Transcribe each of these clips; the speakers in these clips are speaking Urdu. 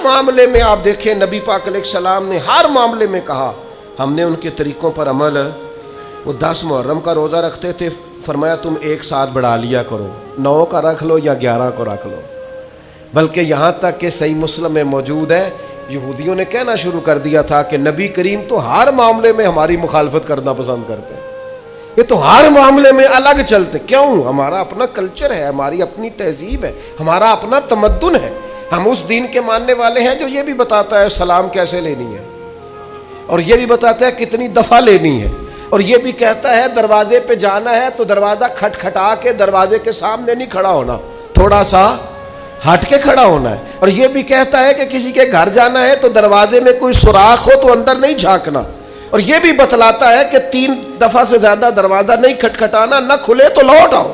معاملے میں آپ دیکھیں نبی پاک علیہ السلام نے ہر معاملے میں کہا ہم نے ان کے طریقوں پر عمل. وہ 10 محرم کا روزہ رکھتے تھے, فرمایا تم ایک ساتھ بڑھا لیا کرو, 9 کا رکھ لو یا 11 کو رکھ لو. بلکہ یہاں تک کہ صحیح مسلم میں موجود ہے, یہودیوں نے کہنا شروع کر دیا تھا کہ نبی کریم تو ہر معاملے میں ہماری مخالفت کرنا پسند کرتے ہیں, یہ تو ہر معاملے میں الگ چلتے. کیوں؟ ہمارا اپنا کلچر ہے, ہماری اپنی تہذیب ہے, ہمارا اپنا تمدن ہے. ہم اس دین کے ماننے والے ہیں جو یہ بھی بتاتا ہے سلام کیسے لینی ہے, اور یہ بھی بتاتا ہے کتنی دفعہ لینی ہے, اور یہ بھی کہتا ہے دروازے پہ جانا ہے تو دروازہ کھٹکھٹا کے دروازے کے سامنے نہیں کھڑا ہونا, تھوڑا سا ہٹ کے کھڑا ہونا ہے. اور یہ بھی کہتا ہے کہ کسی کے گھر جانا ہے تو دروازے میں کوئی سوراخ ہو تو اندر نہیں جھانکنا. اور یہ بھی بتلاتا ہے کہ 3 دفعہ سے زیادہ دروازہ نہیں کھٹکھٹانا, نہ کھلے تو لوٹ آؤ.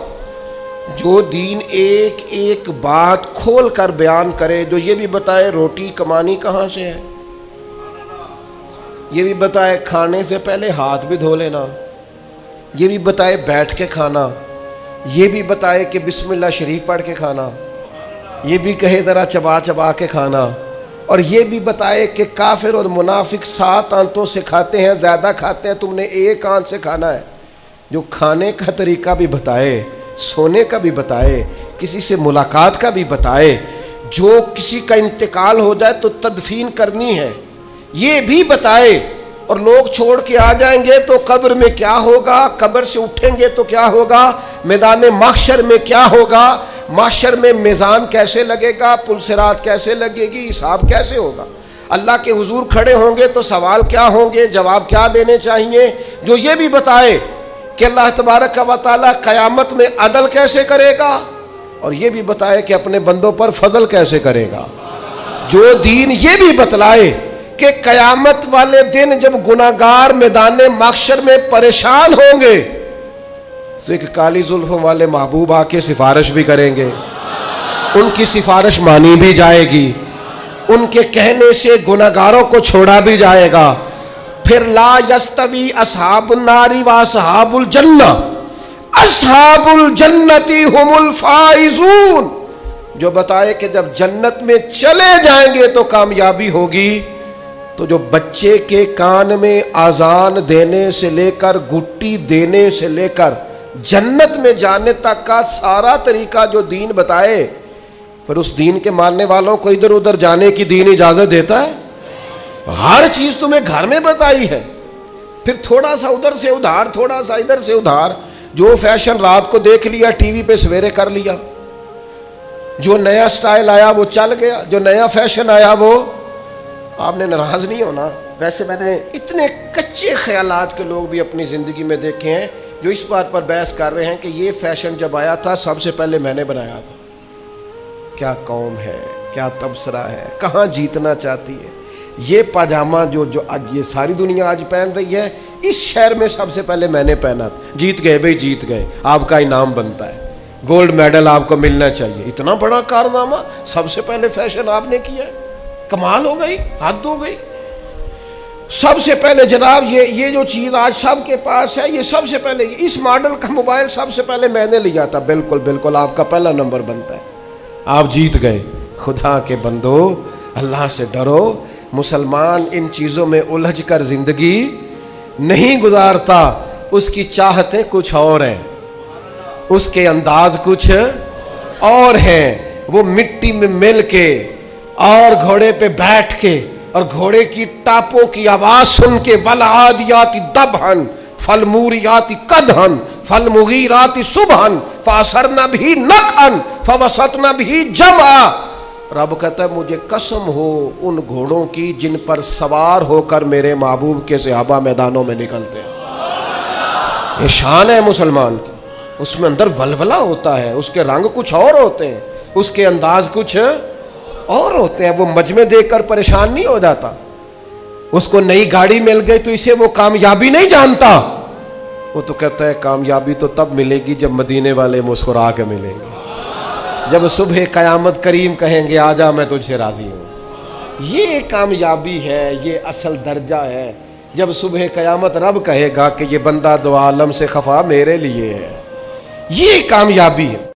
جو دین ایک ایک بات کھول کر بیان کرے, جو یہ بھی بتائے روٹی کمانی کہاں سے ہے, یہ بھی بتائے کھانے سے پہلے ہاتھ بھی دھو لینا, یہ بھی بتائے بیٹھ کے کھانا, یہ بھی بتائے کہ بسم اللہ شریف پڑھ کے کھانا, یہ بھی کہے ذرا چبا چبا کے کھانا, اور یہ بھی بتائے کہ کافر اور منافق 7 آنتوں سے کھاتے ہیں, زیادہ کھاتے ہیں, تم نے 1 آنت سے کھانا ہے. جو کھانے کا طریقہ بھی بتائے, سونے کا بھی بتائے, کسی سے ملاقات کا بھی بتائے, جو کسی کا انتقال ہو جائے تو تدفین کرنی ہے یہ بھی بتائے. اور لوگ چھوڑ کے آ جائیں گے تو قبر میں کیا ہوگا, قبر سے اٹھیں گے تو کیا ہوگا, میدان محشر میں کیا ہوگا, محشر میں میزان کیسے لگے گا, پل صراط کیسے لگے گی, حساب کیسے ہوگا, اللہ کے حضور کھڑے ہوں گے تو سوال کیا ہوں گے, جواب کیا دینے چاہیے. جو یہ بھی بتائے کہ اللہ تبارک و تعالیٰ قیامت میں عدل کیسے کرے گا, اور یہ بھی بتائے کہ اپنے بندوں پر فضل کیسے کرے گا. جو دین یہ بھی بتلائے کہ قیامت والے دن جب گناہگار میدان محشر میں پریشان ہوں گے تو ایک کالی زلفوں والے محبوب آ کے سفارش بھی کریں گے, ان کی سفارش مانی بھی جائے گی, ان کے کہنے سے گناہگاروں کو چھوڑا بھی جائے گا. پھر لا یستوی اصحاب النار و اصحاب الجنہ اصحاب الجنتی ہم الفائزون. جو بتائے کہ جب جنت میں چلے جائیں گے تو کامیابی ہوگی. تو جو بچے کے کان میں اذان دینے سے لے کر گٹی دینے سے لے کر جنت میں جانے تک کا سارا طریقہ جو دین بتائے, پھر اس دین کے ماننے والوں کو ادھر ادھر جانے کی دین اجازت دیتا ہے؟ ہر چیز تمہیں گھر میں بتائی ہے, پھر تھوڑا سا ادھر سے ادھار, تھوڑا سا ادھر سے ادھار. جو فیشن رات کو دیکھ لیا ٹی وی پہ سویرے کر لیا, جو نیا سٹائل آیا وہ چل گیا, جو نیا فیشن آیا وہ. آپ نے ناراض نہیں ہونا, ویسے میں نے اتنے کچے خیالات کے لوگ بھی اپنی زندگی میں دیکھے ہیں جو اس بات پر بحث کر رہے ہیں کہ یہ فیشن جب آیا تھا سب سے پہلے میں نے بنایا تھا. کیا قوم ہے, کیا تبصرہ ہے, کہاں جیتنا چاہتی ہے. یہ پاجامہ جو آج یہ ساری دنیا آج پہن رہی ہے, اس شہر میں سب سے پہلے میں نے پہنا. جیت گئے بھائی, جیت گئے, آپ کا انعام بنتا ہے, گولڈ میڈل آپ کو ملنا چاہیے. اتنا بڑا کارنامہ, سب سے پہلے فیشن آپ نے کیا ہے, کمال ہو گئی, حد ہو گئی. سب سے پہلے جناب یہ جو چیز آج سب کے پاس ہے, یہ سب سے پہلے اس ماڈل کا موبائل سب سے پہلے میں نے لیا تھا. بالکل بالکل آپ کا پہلا نمبر بنتا ہے, آپ جیت گئے. خدا کے بندو, اللہ سے ڈرو. مسلمان ان چیزوں میں الجھ کر زندگی نہیں گزارتا, اس کی چاہتیں کچھ اور ہیں, اس کے انداز کچھ اور ہیں. وہ مٹی میں مل کے اور گھوڑے پہ بیٹھ کے اور گھوڑے کی ٹاپوں کی آواز سن کے والعادیات ضبحا فالموریات قدحا فالمغیرات صبحا فاثرن به نقعا فوسطن به جمعا. رب کہتا ہے مجھے قسم ہو ان گھوڑوں کی جن پر سوار ہو کر میرے محبوب کے صحابہ میدانوں میں نکلتے ہیں. یہ شان ہے مسلمان کی, اس میں اندر ولولہ ہوتا ہے, اس کے رنگ کچھ اور ہوتے ہیں, اس کے انداز کچھ اور ہوتے ہیں. وہ مجمع دیکھ کر پریشان نہیں ہو جاتا, اس کو نئی گاڑی مل گئی تو اسے وہ کامیابی نہیں جانتا. وہ تو کہتا ہے کامیابی تو تب ملے گی جب مدینے والے مسکرا کے ملیں گے, جب صبح قیامت کریم کہیں گے آجا میں تجھ سے راضی ہوں. یہ کامیابی ہے, یہ اصل درجہ ہے. جب صبح قیامت رب کہے گا کہ یہ بندہ دو عالم سے خفا میرے لیے ہے, یہ کامیابی ہے.